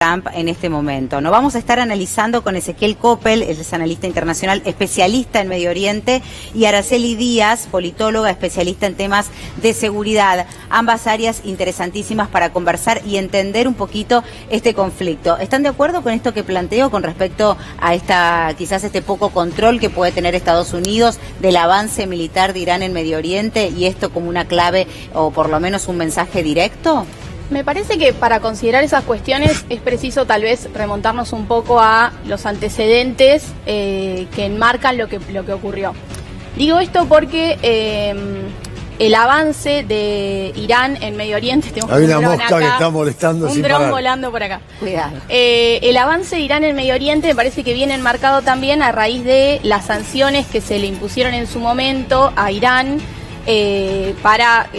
Trump en este momento. Nos vamos a estar analizando con Ezequiel Coppel, él es analista internacional, especialista en Medio Oriente, y Araceli Díaz, politóloga, especialista en temas de seguridad. Ambas áreas interesantísimas para conversar y entender un poquito este conflicto. ¿Están de acuerdo con esto que planteo con respecto a quizás este poco control que puede tener Estados Unidos del avance militar de Irán en Medio Oriente y esto como una clave o por lo menos un mensaje directo? Me parece que para considerar esas cuestiones es preciso tal vez remontarnos un poco a los antecedentes que enmarcan lo que ocurrió. Digo esto porque el avance de Irán en Medio Oriente... Hay una mosca acá, que está molestando un sin dron parar. Volando por acá. Cuidado. El avance de Irán en Medio Oriente me parece que viene enmarcado también a raíz de las sanciones que se le impusieron en su momento a Irán para...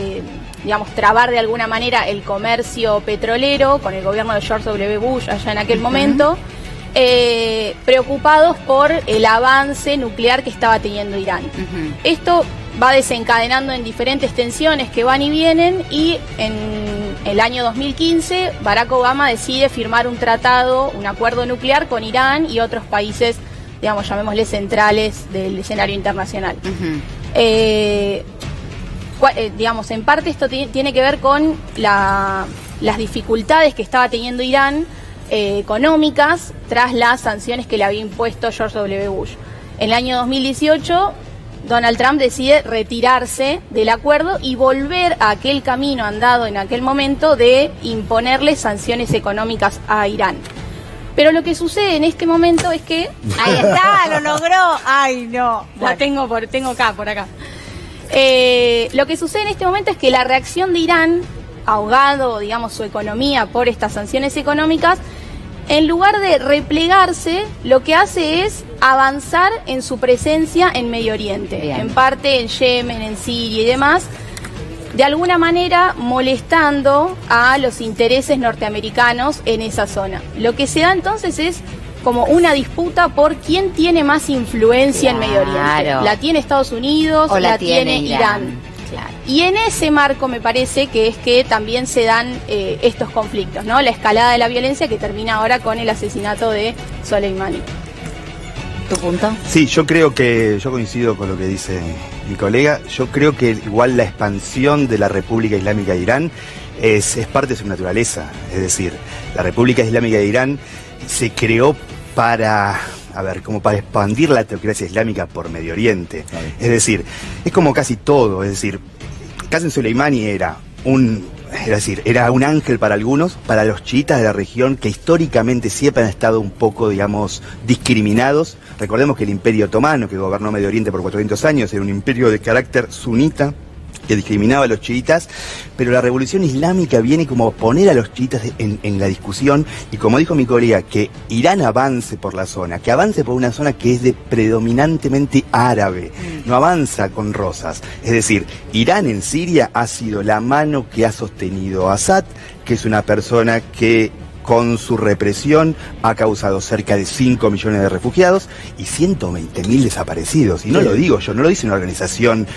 digamos, trabar de alguna manera el comercio petrolero con el gobierno de George W. Bush allá en aquel momento, preocupados por el avance nuclear que estaba teniendo Irán. Esto va desencadenando en diferentes tensiones que van y vienen, y en el año 2015 Barack Obama decide firmar un tratado, un acuerdo nuclear con Irán y otros países, digamos, llamémosle centrales del escenario internacional. Digamos, en parte esto tiene que ver con las dificultades que estaba teniendo Irán económicas tras las sanciones que le había impuesto George W. Bush. En el año 2018, Donald Trump decide retirarse del acuerdo y volver a aquel camino andado en aquel momento de imponerle sanciones económicas a Irán. Pero lo que sucede en este momento es que... ¡Ahí está! ¡Lo logró! ¡Ay, no! La tengo por acá. Lo que sucede en este momento es que la reacción de Irán, ahogado, digamos, su economía por estas sanciones económicas, en lugar de replegarse, lo que hace es avanzar en su presencia en Medio Oriente, Bien. en parte en Yemen, en Siria y demás, de alguna manera molestando a los intereses norteamericanos en esa zona. Lo que se da entonces es como una disputa por quién tiene más influencia en Medio Oriente. ¿La tiene Estados Unidos o la tiene Irán? Claro. Y en ese marco me parece que es que también se dan estos conflictos, ¿no? La escalada de la violencia que termina ahora con el asesinato de Soleimani. ¿Tu punto? Sí, yo coincido con lo que dice mi colega. Yo creo que igual la expansión de la República Islámica de Irán es parte de su naturaleza. Es decir, la República Islámica de Irán se creó como para expandir la teocracia islámica por Medio Oriente. Es decir, es como casi todo. Es decir, Qasem Soleimani era un ángel para algunos, para los chiitas de la región, que históricamente siempre han estado un poco, digamos, discriminados. Recordemos que el Imperio Otomano, que gobernó Medio Oriente por 400 años, era un imperio de carácter sunita, que discriminaba a los chiitas, pero la revolución islámica viene como a poner a los chiitas en la discusión, y como dijo mi colega, que Irán avance por la zona, que avance por una zona que es predominantemente árabe, no avanza con rosas. Es decir, Irán en Siria ha sido la mano que ha sostenido a Assad, que es una persona que con su represión ha causado cerca de 5 millones de refugiados y 120.000 desaparecidos. Y no lo digo yo, no lo dice una organización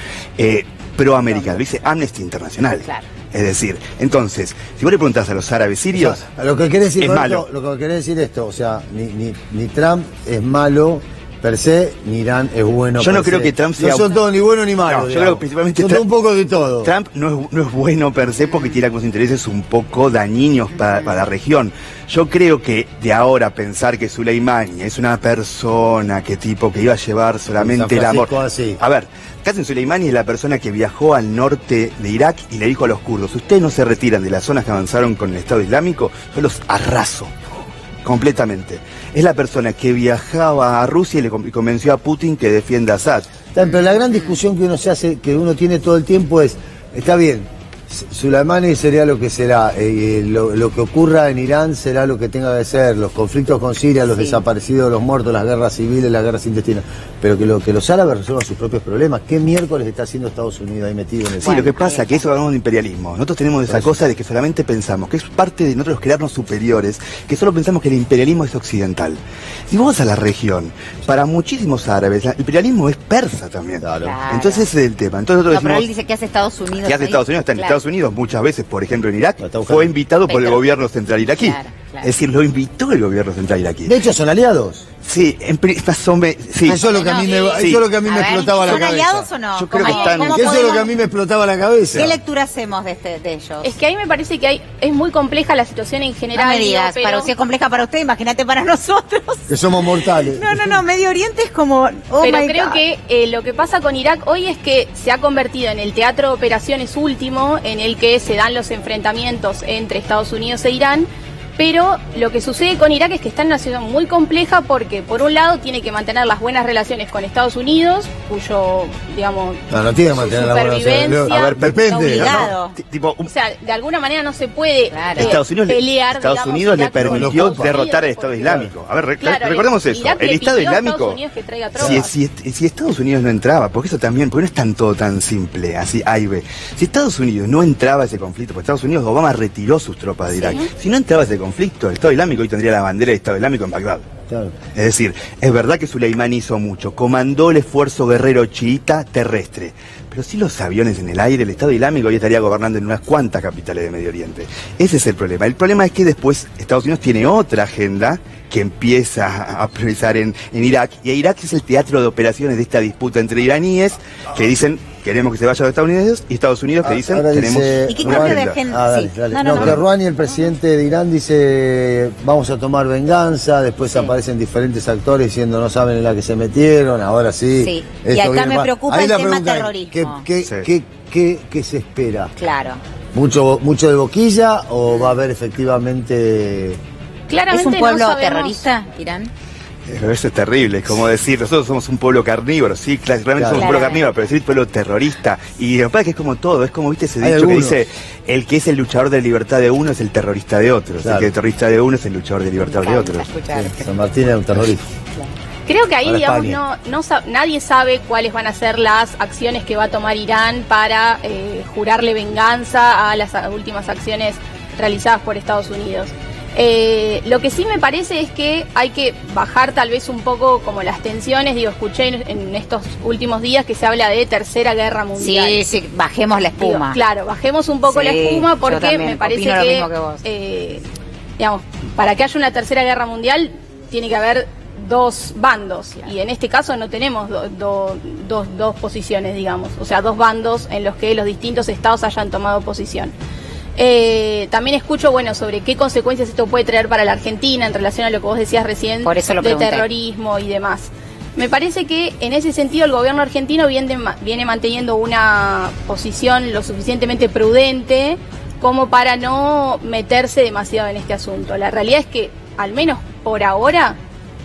proamericana, lo dice Amnesty Internacional. Claro. Es decir, entonces, si vos le preguntás a los árabes sirios, O sea, lo que quiere decir es malo. Lo que quiere decir esto, o sea, ni Trump es malo per se, ni Irán es bueno. Yo no per creo se. que Trump sea... No son todos ni buenos ni malos. No, yo creo que principalmente son un poco de todo. Trump no es bueno per se porque tiene algunos intereses un poco dañinos para la región. Yo creo que de ahora pensar que Soleimani es una persona que iba a llevar solamente el amor. Así. A ver, Qasem Soleimani es la persona que viajó al norte de Irak y le dijo a los kurdos: ustedes no se retiran de las zonas que avanzaron con el Estado Islámico, yo los arraso completamente. Es la persona que viajaba a Rusia y le convenció a Putin que defienda a Assad. Pero la gran discusión que uno tiene todo el tiempo es, está bien, Soleimani sería lo que será, lo que ocurra en Irán será lo que tenga que ser, los conflictos con Siria, los desaparecidos, los muertos, las guerras civiles, las guerras intestinas, pero que los árabes resuelvan sus propios problemas. ¿Qué miércoles está haciendo Estados Unidos ahí metido en el... Sí, lo que pasa es que eso hablamos de imperialismo. Nosotros tenemos esa cosa de que solamente pensamos, que es parte de nosotros crearnos superiores, que solo pensamos que el imperialismo es occidental. Si vos vas a la región, para muchísimos árabes, el imperialismo es persa también. Claro. Entonces ese es el tema. Entonces nosotros No, pero decimos, él dice que hace Estados Unidos. ¿qué hace ahí? Estados Unidos? Está en Claro. Estados Unidos muchas veces, por ejemplo en Irak, Lo está buscando. fue invitado por el Pero- gobierno central iraquí. Claro, claro. Es decir, lo invitó el gobierno central iraquí. De hecho, son aliados. Sí, más o menos, sí. Eso es lo que a mí me, Sí. eso es lo que a mí me A ver, explotaba la ¿son cabeza. aliados o no? Yo creo que ¿Cómo- están- cómo Eso es lo que a podemos- mí me explotaba la cabeza. ¿Qué lectura hacemos de ellos? Es que ahí me parece que es muy compleja la situación en general. No me digo, digas, pero- si es compleja para usted, imagínate para nosotros. Que somos mortales. No, Medio Oriente es como... oh pero my creo God. que lo que pasa con Irak hoy es que se ha convertido en el teatro de operaciones último, en el que se dan los enfrentamientos entre Estados Unidos e Irán. Pero lo que sucede con Irak es que está en una situación muy compleja porque, por un lado, tiene que mantener las buenas relaciones con Estados Unidos, cuyo, digamos, No tiene que mantener la buena supervivencia A ver, está depende. obligado. Tipo, o sea, de alguna manera no se puede Claro. Estados Unidos, pelear. Estados digamos, Unidos le Irak con permitió Estados Unidos, derrotar al Estado porque- Islámico. A ver, Claro, recordemos eso. Irak El le Estado pidió a Islámico, Estados Unidos que traiga tropas. si Estados Unidos no entraba, porque eso también, porque no es tan todo tan simple, así A y B. Si Estados Unidos no entraba a ese conflicto, porque Estados Unidos, Obama retiró sus tropas de Irak. Si no entraba a ese conflicto, el Estado Islámico hoy tendría la bandera del Estado Islámico en Bagdad. Claro. Es decir, es verdad que Suleimán hizo mucho, comandó el esfuerzo guerrero chiita terrestre, pero si los aviones en el aire, el Estado Islámico hoy estaría gobernando en unas cuantas capitales de Medio Oriente. Ese es el problema. El problema es que después Estados Unidos tiene otra agenda que empieza a priorizar en Irak, y Irak es el teatro de operaciones de esta disputa entre iraníes que dicen queremos que se vaya a Estados Unidos, y Estados Unidos que dicen Ahora tenemos dice- ¿Y qué una cambio de agenda. agenda? Dale, Sí. dale. No. Que Rouhani, el presidente de Irán, dice vamos a tomar venganza, después aparecen diferentes actores diciendo no saben en la que se metieron, ahora sí. Sí. Y esto acá viene me más. preocupa Ahí el la tema pregunta es, terrorismo. Sí. ¿Qué se espera? Claro. ¿Mucho de boquilla o va a haber efectivamente... Claramente ¿Es un pueblo no sabemos- terrorista, Irán? Pero eso es terrible, es como decir, nosotros somos un pueblo carnívoro, sí, realmente Claro. somos un pueblo Claramente. carnívoro, pero decir pueblo terrorista, y lo que pasa es que es como todo, es como, viste, ese Hay dicho que algunos. dice, el que es el luchador de libertad de uno es el terrorista de otros, Claro. el que es el terrorista de uno es el luchador de libertad de otros. Escuchar. San Martín es un terrorista? Creo que ahí, Para digamos, España. nadie sabe cuáles van a ser las acciones que va a tomar Irán para jurarle venganza a las últimas acciones realizadas por Estados Unidos. Lo que sí me parece es que hay que bajar tal vez un poco como las tensiones. Digo, escuché en estos últimos días que se habla de tercera guerra mundial. Sí, bajemos la Digo, espuma. claro, bajemos un poco Sí, la espuma yo porque también me parece opino lo que, mismo que vos. digamos, para que haya una tercera guerra mundial tiene que haber dos bandos, y en este caso no tenemos dos posiciones, digamos, o sea, dos bandos en los que los distintos estados hayan tomado posición. También escucho, bueno, sobre qué consecuencias esto puede traer para la Argentina en relación a lo que vos decías recién Por eso lo de pregunté. terrorismo y demás. Me parece que en ese sentido el gobierno argentino viene manteniendo una posición lo suficientemente prudente como para no meterse demasiado en este asunto. La realidad es que, al menos por ahora,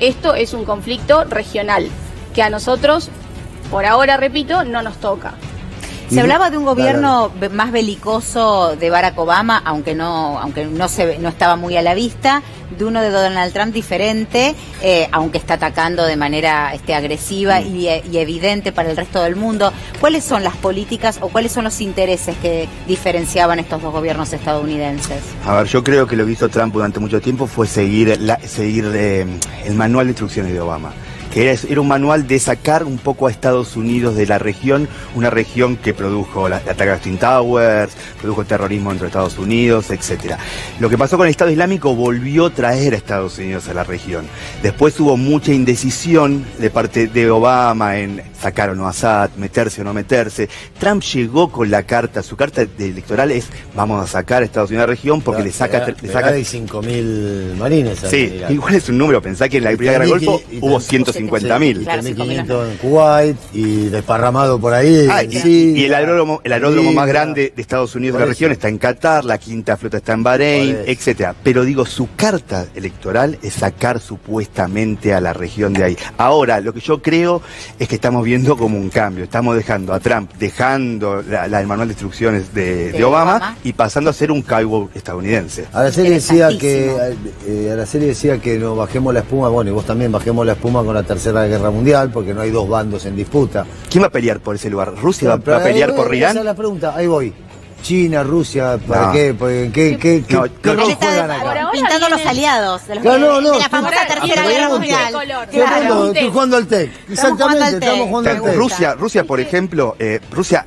esto es un conflicto regional, que a nosotros, por ahora, repito, no nos toca. Se hablaba de un gobierno Claro. más belicoso de Barack Obama, aunque no estaba muy a la vista, de uno de Donald Trump diferente, aunque está atacando de manera agresiva y evidente para el resto del mundo. ¿Cuáles son las políticas o cuáles son los intereses que diferenciaban estos dos gobiernos estadounidenses? A ver, yo creo que lo que hizo Trump durante mucho tiempo fue seguir el manual de instrucciones de Obama, que era un manual de sacar un poco a Estados Unidos de la región, una región que produjo el ataque a las Twin Towers, produjo terrorismo dentro de Estados Unidos, etcétera. Lo que pasó con el Estado Islámico volvió a traer a Estados Unidos a la región. Después hubo mucha indecisión de parte de Obama en sacar o no a Assad, meterse o no meterse. Trump llegó con la carta, su carta electoral es vamos a sacar a Estados Unidos de la región porque le saca Hay 5.000 marines. ahí Sí, en Irak. igual es un número, pensá que en la primera guerra del Golfo hubo 150.000. Claro, 3.500 en Kuwait y desparramado por ahí. Ah, en y Siria. el aeródromo Libia. más grande de Estados Unidos de Por la región eso. está en Qatar, la quinta flota está en Bahrein, Por eso. etcétera. Pero digo, su carta electoral es sacar supuestamente a la región de ahí. Ahora, lo que yo creo es que estamos viendo como un cambio. Estamos dejando a Trump, dejando el manual de instrucciones de Obama y pasando a ser un cowboy estadounidense. Araceli decía Interesantísimo. Araceli decía que no bajemos la espuma, bueno, y vos también bajemos la espuma con la Tercera Guerra Mundial, porque no hay dos bandos en disputa. ¿Quién va a pelear por ese lugar? ¿Rusia No, va a pelear pero por esa Irán? es la pregunta, ahí voy. China, Rusia, ¿para No. qué? Porque, ¿qué No, qué Él rol está juegan Por acá? ahora pintando los viene- aliados de, los Claro, no, de la famosa ahora Tercera viene Guerra el Mundial. color. Estoy jugando- Claro. estoy jugando al TEC. Estamos jugando al Exactamente, estamos TEC. jugando al Me TEC. gusta. Rusia, por ejemplo, Rusia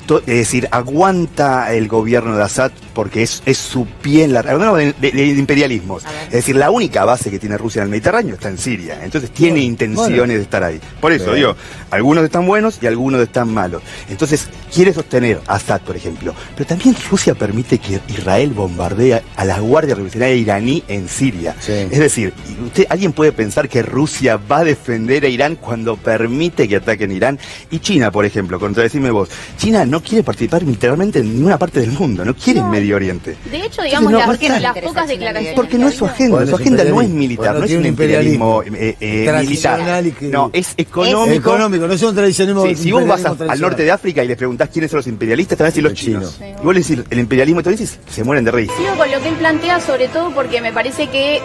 es decir, aguanta el gobierno de Assad porque es su pie en la... Hablando de imperialismos. Es decir, la única base que tiene Rusia en el Mediterráneo está en Siria. Entonces tiene intenciones de estar ahí. Por eso digo, algunos están buenos y algunos están malos. Entonces quiere sostener a Assad, por ejemplo. Pero también Rusia permite que Israel bombardee a la Guardia Revolucionaria iraní en Siria. Sí. Es decir, ¿alguien puede pensar que Rusia va a defender a Irán cuando permite que ataquen Irán? Y China, por ejemplo, contradecime vos. China no quiere participar militarmente en ninguna parte del mundo, no quiere en Medio Oriente. De hecho, digamos, las pocas declaraciones... Porque no es su agenda, su agenda no es militar, no es un imperialismo militar. No, es económico. No es un tradicionalismo. Sí, si vos vas al norte de África y les preguntás quiénes son los imperialistas, te van a decir los chinos. Sí. Y vos le decís el imperialismo estadounidense, se mueren de risa. Sigo con lo que él plantea, sobre todo porque me parece que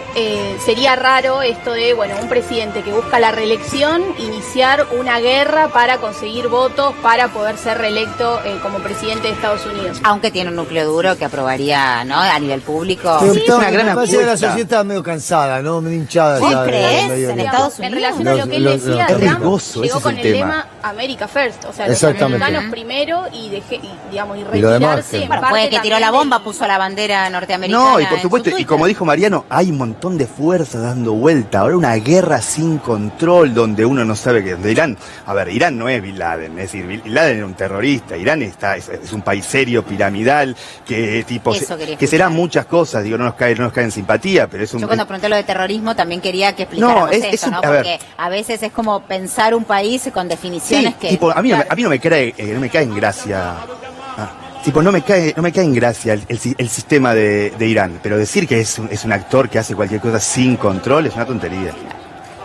sería raro esto de, bueno, un presidente que busca la reelección, iniciar una guerra para conseguir votos para poder ser reelecto como presidente de Estados Unidos. Aunque tiene un núcleo duro que aprobaría, ¿no? A nivel público. Sí, es una gran apuesta. La sociedad está medio cansada, ¿no? Medio hinchada. ¿Vos crees en Estados Unidos? En relación a lo que él decía, Trump llegó con el lema America First, o sea, los americanos primero y retirarse. Bueno, puede que tiró la bomba, puso la bandera norteamericana. No, y por supuesto, y como dijo Mariano, hay un montón de fuerzas dando vuelta. Ahora una guerra sin control donde uno no sabe que de Irán. A ver, Irán no es Bin Laden, es decir, Bin Laden era un terrorista. Irán es un país serio, piramidal, que será muchas cosas. Digo, no nos cae en simpatía, pero es un. Yo cuando pregunté lo de terrorismo también quería que explicáramos eso, ¿no? Porque a veces es como pensar un país con definiciones que. Tipo, a mí no me cae en gracia. Tipo, no me cae en gracia el sistema de Irán, pero decir que es un actor que hace cualquier cosa sin control es una tontería.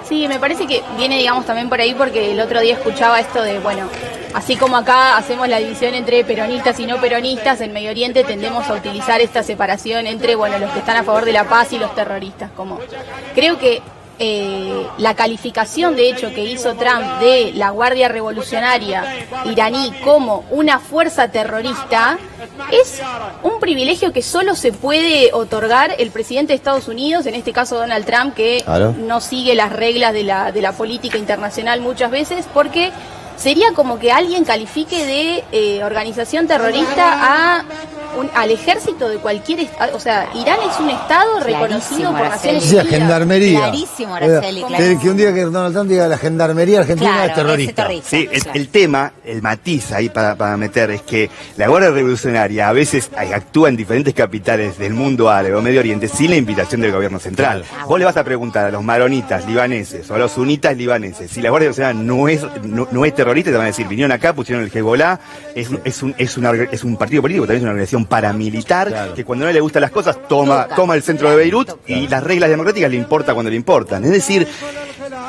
Sí, me parece que viene, digamos, también por ahí porque el otro día escuchaba esto de, bueno, así como acá hacemos la división entre peronistas y no peronistas, en Medio Oriente tendemos a utilizar esta separación entre, bueno, los que están a favor de la paz y los terroristas. Como creo que la calificación, de hecho, que hizo Trump de la Guardia Revolucionaria iraní como una fuerza terrorista es un privilegio que solo se puede otorgar el presidente de Estados Unidos, en este caso Donald Trump, que no sigue las reglas de la política internacional muchas veces, porque sería como que alguien califique de organización terrorista al ejército de cualquier estado. O sea, Irán es un estado reconocido por Naciones Unidas. Sí, gendarmería. Clarísimo, Araceli, clarísimo. Que un día que Donald Trump diga la gendarmería argentina es terrorista. Sí, el tema, el matiz ahí para meter es que la Guardia Revolucionaria a veces actúa en diferentes capitales del mundo árabe o Medio Oriente sin la invitación del gobierno central. Vos le vas a preguntar a los maronitas libaneses o a los sunitas libaneses si la Guardia Revolucionaria no es terrorista, te van a decir, vinieron acá, pusieron el Hezbollah, es un partido político, también es una organización paramilitar, que cuando no le gustan las cosas toma el centro de Beirut y las reglas democráticas le importa cuando le importan. Es decir,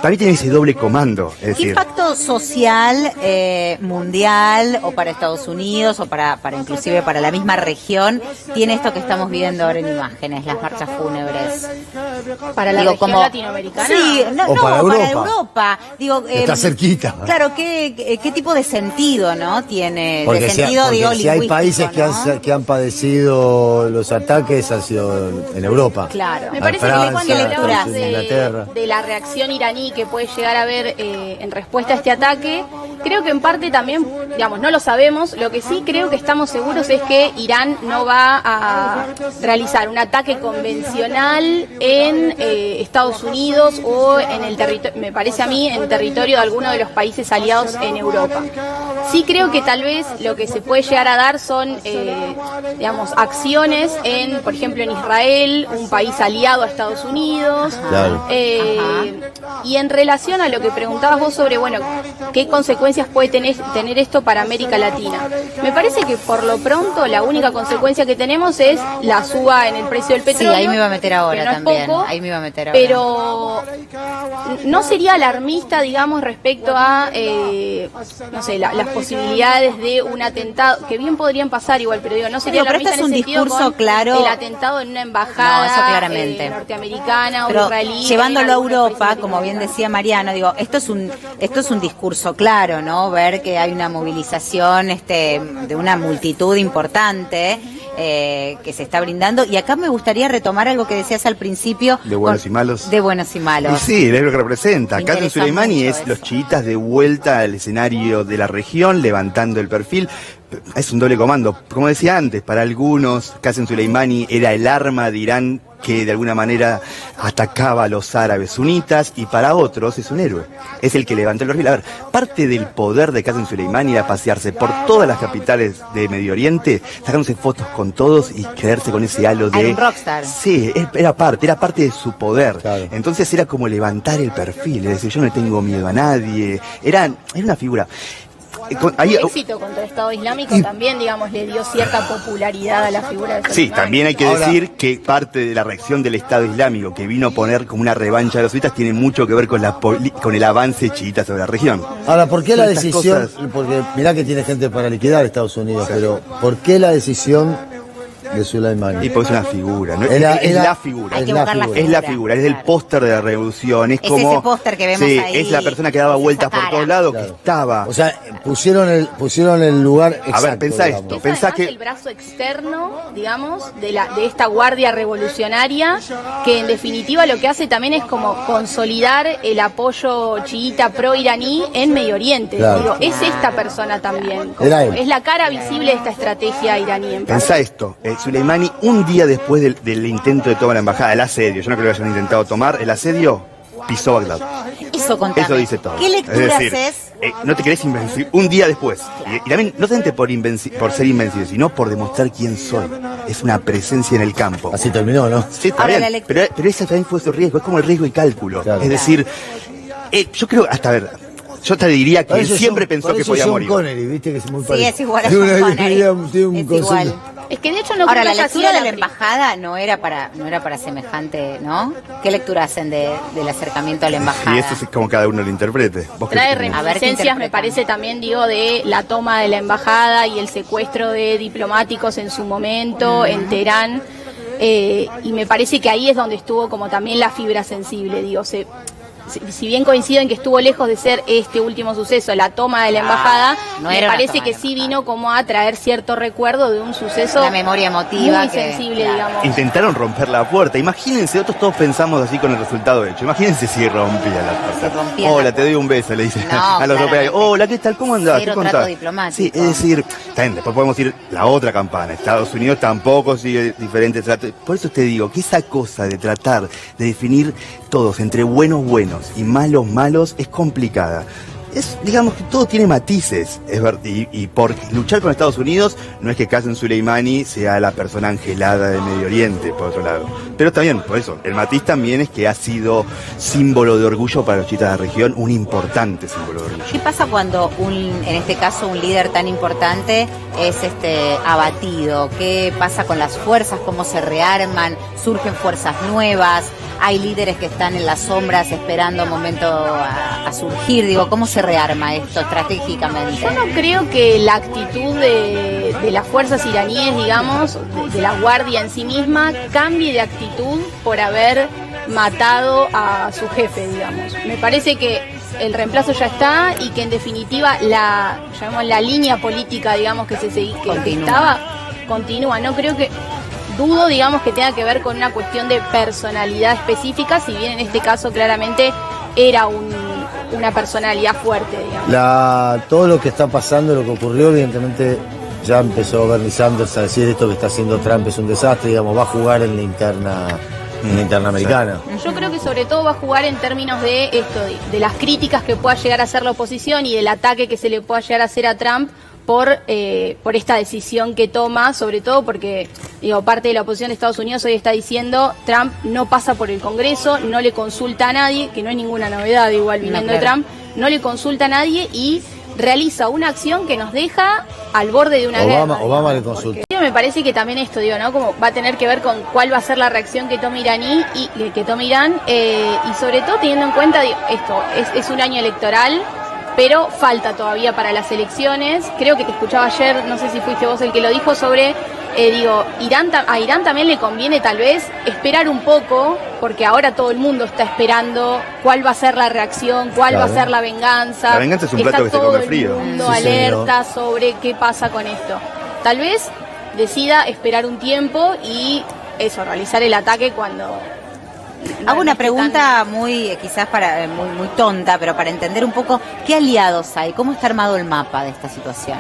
también tiene ese doble comando. ¿Qué impacto social, mundial, o para Estados Unidos, o para inclusive para la misma región, tiene esto que estamos viendo ahora en imágenes, las marchas fúnebres? ¿Para la región latinoamericana? Sí, para Europa. Digo, está cerquita. Claro, ¿qué tipo de sentido, no? Tiene, porque de sentido, si hay países que han padecido los ataques, ha sido en Europa. Claro. Me parece que cuando hablamos de la reacción iraní que puede llegar a haber en respuesta a este ataque, creo que en parte también, digamos, no lo sabemos. Lo que sí creo que estamos seguros es que Irán no va a realizar un ataque convencional en Estados Unidos o en el territorio, me parece a mí, en territorio de alguno de los países aliados en Europa. Sí creo que tal vez lo que se puede llegar a dar son, digamos, acciones por ejemplo, en Israel, un país aliado a Estados Unidos. Claro. Y en relación a lo que preguntabas vos sobre, bueno, qué consecuencias puede tener esto para América Latina. Me parece que por lo pronto la única consecuencia que tenemos es la suba en el precio del petróleo. Sí, ahí me iba a meter ahora también. Poco, ahí me iba a meter ahora. Pero no sería alarmista, digamos, respecto a, no sé, las posibilidades de un atentado, que bien podrían pasar igual, pero digo, no sería alarmista pero este es un discurso claro. El atentado en una embajada norteamericana o israelí. Llevándolo a Europa, como bien decía Mariano, digo, esto es un discurso claro, ¿no? Ver que hay una movilización de una multitud importante que se está brindando. Y acá me gustaría retomar algo que decías al principio. De buenos y malos. De buenos y malos. Y sí, es lo que representa. Qasem Soleimani es los chiitas de vuelta al escenario de la región, levantando el perfil. es un doble comando. Como decía antes, para algunos, Qasem Soleimani era el arma de Irán que de alguna manera atacaba a los árabes sunitas, y para otros es un héroe. Es el que levantó el perfil. A ver, parte del poder de Qasem Soleimani era pasearse por todas las capitales de Medio Oriente, sacándose fotos con todos y quedarse con ese halo de... Era un rockstar. Sí, era parte de su poder. Claro. Entonces era como levantar el perfil, es decir, yo no le tengo miedo a nadie. Era una figura... El éxito contra el Estado Islámico también, digamos, le dio cierta popularidad a la figura de Sí, Soleimani. también hay que Ahora, decir que parte de la reacción del Estado Islámico, que vino a poner como una revancha de los sunitas, tiene mucho que ver con con el avance chiita sobre la región. Ahora, ¿por qué la Son estas decisión? cosas. Porque mirá que tiene gente para liquidar Estados Unidos, pero ¿por qué la decisión de Soleimani? Y porque es una figura, ¿no? Era- es era- la figura. Hay que Es la buscar la figura. Es la figura, figura, es el claro. póster de la revolución. Es Es como. ese póster que vemos sí, ahí, es la persona que daba esa vueltas por cara. todos lados, Claro. que estaba. O sea, pusieron el lugar exacto. A ver, pensá digamos. esto. Es Pensá además que- el brazo externo, digamos, de esta guardia revolucionaria, que en definitiva lo que hace también es como consolidar el apoyo chiita pro-iraní en Medio Oriente. Claro. Digo, es esta persona también. como- Era él. es la cara visible de esta estrategia iraní. En parte. Pensá esto, Soleimani, un día después del intento de tomar la embajada, el asedio, yo no creo que hayan intentado tomar, el asedio pisó Bagdad. Eso contame. Eso dice todo. ¿Qué lectura es decir, haces? no te querés invencible un día después. Y también, no solamente por ser invencible, sino por demostrar quién soy. Es una presencia en el campo. Así terminó, ¿no? Sí, está Ahora bien, la lectura- pero ese también fue su riesgo, es como el riesgo y cálculo. Claro. Es decir, yo creo, hasta ver, yo te diría que Por él eso siempre Sean- pensó por que eso podía Sean morir. Connery, viste que es muy Sí, parecido. es igual a Tiene Sean una- Connery. tiene un Es concepto. igual. Es que de hecho no Ahora, creo la que haya lectura sido de la pri- embajada no era para semejante, ¿no? ¿Qué lectura hacen del acercamiento a la embajada? Y eso es como cada uno lo interprete. ¿Vos qué Trae opinás? A ver, ¿qué reminiscencias, me interpretan? parece también, digo, de la toma de la embajada y el secuestro de diplomáticos en su momento en Teherán. Y me parece que ahí es donde estuvo como también la fibra sensible, digo, si bien coincido en que estuvo lejos de ser este último suceso, la toma de la embajada, no me era una parece toma que de la sí embajada. vino como a traer cierto recuerdo de un suceso Una memoria emotiva muy que- sensible, claro. digamos. Intentaron romper la puerta. Imagínense, nosotros todos pensamos así con el resultado hecho. Imagínense si rompía la puerta. Si rompían Hola, la te doy un beso, le dicen No, a los claramente. europeos. Hola, ¿qué tal? ¿Cómo andás? Cero ¿Qué trato contás? diplomático. Sí, es decir, también después podemos ir la otra campana. Estados Unidos tampoco sigue diferentes tratos. Por eso te digo que esa cosa de tratar de definir todos entre buenos y malos es complicada. Digamos que todo tiene matices, y por luchar con Estados Unidos no es que Qasem Soleimani sea la persona angelada del Medio Oriente, por otro lado. Pero también, por eso, el matiz también es que ha sido símbolo de orgullo para los chiitas de la región, un importante símbolo de orgullo. ¿Qué pasa cuando en este caso un líder tan importante es abatido? ¿Qué pasa con las fuerzas? ¿Cómo se rearman? ¿Surgen fuerzas nuevas? ¿Hay líderes que están en las sombras esperando un momento a surgir? Digo, ¿cómo se rearma esto estratégicamente? Yo no creo que la actitud de las fuerzas iraníes, digamos, de la guardia en sí misma, cambie de actitud por haber matado a su jefe, digamos. Me parece que el reemplazo ya está y que en definitiva la línea política, digamos, que continúa. No creo que... Dudo, digamos, que tenga que ver con una cuestión de personalidad específica, si bien en este caso claramente era una personalidad fuerte, digamos. Todo lo que está pasando, lo que ocurrió, evidentemente ya empezó Bernie Sanders a decir esto que está haciendo Trump es un desastre, digamos, va a jugar en la interna americana. Yo creo que sobre todo va a jugar en términos de esto, de las críticas que pueda llegar a hacer la oposición y del ataque que se le pueda llegar a hacer a Trump por esta decisión que toma, sobre todo porque, parte de la oposición de Estados Unidos hoy está diciendo Trump no pasa por el Congreso, no le consulta a nadie, que no es ninguna novedad igual viniendo de Trump, no le consulta a nadie y realiza una acción que nos deja al borde de una guerra. Obama le consulta. Me parece que también esto, ¿no? Como va a tener que ver con cuál va a ser la reacción que tome Irán y sobre todo teniendo en cuenta esto, es un año electoral, pero falta todavía para las elecciones. Creo que te escuchaba ayer, no sé si fuiste vos el que lo dijo, sobre, a Irán también le conviene tal vez esperar un poco, porque ahora todo el mundo está esperando cuál va a ser la reacción, cuál va a ser la venganza. La venganza es un plato que se come frío. Todo el mundo Sí, alerta sobre qué pasa con esto. Tal vez decida esperar un tiempo y realizar el ataque cuando... Hago una pregunta quizás muy tonta, pero para entender un poco, ¿qué aliados hay? ¿Cómo está armado el mapa de esta situación?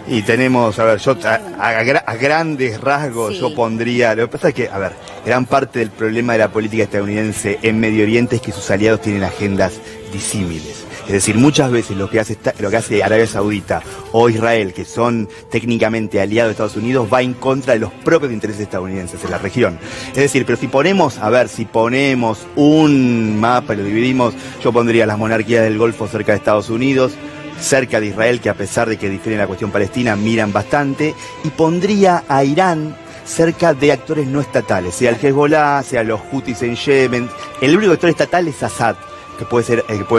Y tenemos, a ver, yo a grandes rasgos Sí. yo pondría, lo que pasa es que, a ver, gran parte del problema de la política estadounidense en Medio Oriente es que sus aliados tienen agendas disímiles. Es decir, muchas veces lo que hace Arabia Saudita o Israel, que son técnicamente aliados de Estados Unidos, va en contra de los propios intereses estadounidenses en la región. Es decir, pero si ponemos un mapa y lo dividimos, yo pondría las monarquías del Golfo cerca de Estados Unidos, cerca de Israel, que a pesar de que difiere en la cuestión palestina, miran bastante, y pondría a Irán cerca de actores no estatales, sea el Hezbollah, sea los Houthis en Yemen. El único actor estatal es Assad, que puede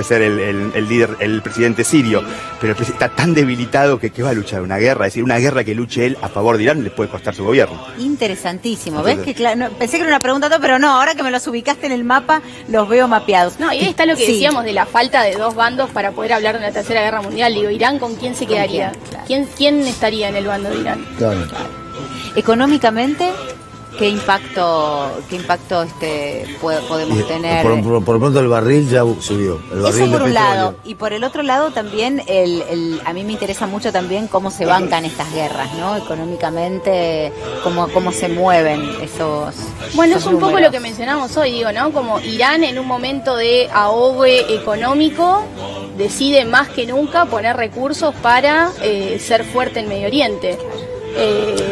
ser el líder, el presidente sirio, pero el presidente está tan debilitado que va a luchar una guerra, es decir, una guerra que luche él a favor de Irán le puede costar su gobierno. Interesantísimo. Entonces, ¿Ves que pensé que era una pregunta, pero no, ahora que me los ubicaste en el mapa, los veo mapeados. No, y ahí está lo que Sí. decíamos de la falta de dos bandos para poder hablar de una tercera guerra mundial. Digo, ¿Irán con quién se quedaría? quién? Claro. ¿Quién estaría en el bando de Irán? Claro. Económicamente, ¿qué impacto podemos tener? Por pronto el barril ya subió. El barril Eso por de un lado. petróleo. Y por el otro lado también, a mí me interesa mucho también cómo se bancan estas guerras, ¿no? Económicamente, cómo se mueven esos Bueno, esos es un poco números. lo que mencionamos hoy, digo, ¿no? Como Irán en un momento de ahogue económico decide más que nunca poner recursos para ser fuerte en Medio Oriente.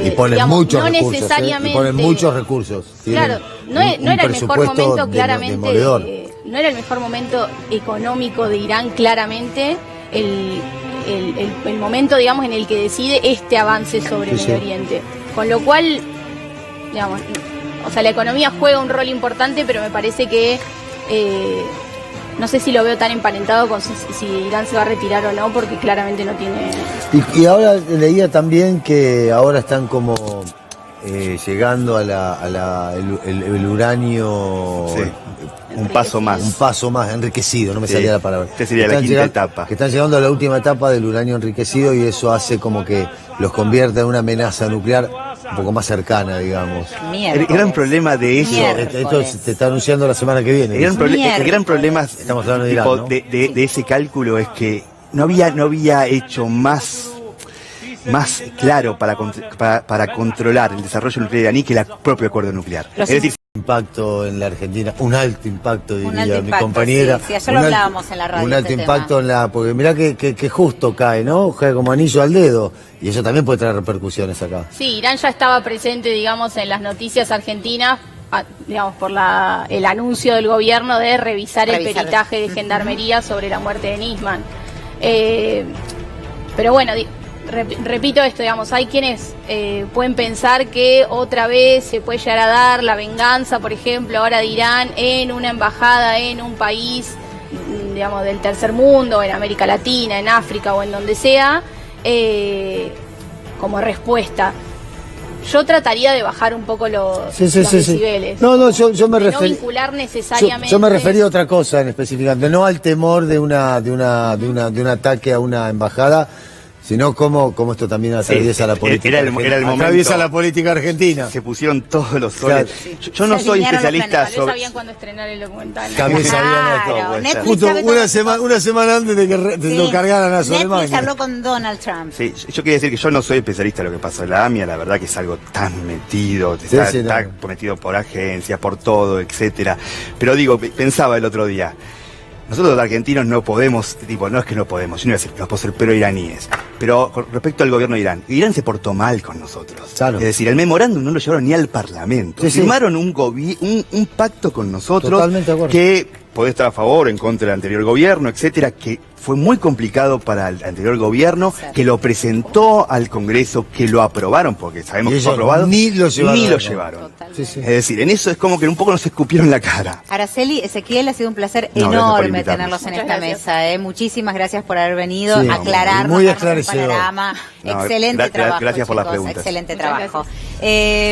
Y ponen Digamos, muchos no recursos. necesariamente, Y ponen muchos recursos. Tienen Claro, no era el mejor presupuesto momento claramente, demoledor. no era el mejor momento económico de Irán claramente el momento, digamos, en el que decide este avance sobre Sí, Medio sí. Oriente. Con lo cual, digamos, o sea, la economía juega un rol importante, pero me parece que no sé si lo veo tan emparentado con si Irán se va a retirar o no, porque claramente no tiene... Y ahora leía también que ahora están como llegando a el uranio. Sí, un paso Un más. paso más enriquecido, no me Sí. salía la palabra. Esta sería la Están quinta llegando- etapa. Que están llegando a la última etapa del uranio enriquecido y eso hace como que los convierta en una amenaza nuclear un poco más cercana, digamos. El Miércoles. gran problema de eso... Miércoles. Esto se está anunciando la semana que viene. El gran, Miércoles. el gran problema Estamos hablando de tipo, Irán, ¿no? de ese cálculo es que no había hecho más claro para controlar el desarrollo nuclear iraní que el propio acuerdo nuclear. Los Es decir, Impacto en la Argentina, un alto impacto, diría alto mi impacto, compañera. sí, ayer lo Un alto- hablábamos en la radio, Un alto este impacto porque mirá que justo cae, ¿no? Cae como anillo al dedo. Y eso también puede traer repercusiones acá. Sí, Irán ya estaba presente, digamos, en las noticias argentinas, digamos, por el anuncio del gobierno de revisar el peritaje de gendarmería sobre la muerte de Nisman. Pero bueno, repito esto, digamos, hay quienes pueden pensar que otra vez se puede llegar a dar la venganza, por ejemplo, ahora de Irán en una embajada en un país, digamos, del tercer mundo, en América Latina, en África o en donde sea, como respuesta. Yo trataría de bajar un poco los decibeles. No, yo me De no refería. vincular necesariamente. Yo me refería a otra cosa en específicamente, no al temor de un ataque a una embajada, sino cómo esto también atraviesa la política. era el momento- atraviesa la política argentina. se pusieron todos los soles. Claro. Yo no Se soy alinearon los especialista planetas, Tal vez sobre... sabían cuándo estrenar el documental. También sabían Claro, esto. puede ser. Netflix Justo sabe todo. una semana antes de que Sí. lo cargaran a Netflix Soleimani. habló con Donald Trump. Sí, yo quería decir que yo no soy especialista en lo que pasó en la AMIA, la verdad que es algo tan metido, Sí, está, sí, no. está metido por agencias, por todo, etcétera. Pero digo, pensaba el otro día, nosotros los argentinos no podemos, no es que no podemos, yo no iba a decir que no podemos ser pro-iraníes, pero con respecto al gobierno de Irán se portó mal con nosotros. Claro. Es decir, el memorándum no lo llevaron ni al Parlamento. Sí, sí. Firmaron un pacto con nosotros Totalmente de acuerdo. que puede estar a favor o en contra del anterior gobierno, etcétera, que fue muy complicado para el anterior gobierno, Sí. que lo presentó al Congreso, que lo aprobaron, porque sabemos Y que fue ellos aprobado. ni lo llevaron. Ni lo llevaron. Totalmente. Sí, sí. Es decir, en eso es como que un poco nos escupieron la cara. Araceli, Ezequiel, ha sido un placer No, gracias por enorme invitarnos. tenerlos en Muchas esta gracias. mesa. Muchísimas gracias por haber venido Sí, a aclararnos, muy darnos un esclarecedor. panorama. No, Excelente trabajo, gracias por las chicos, preguntas. excelente Muchas trabajo.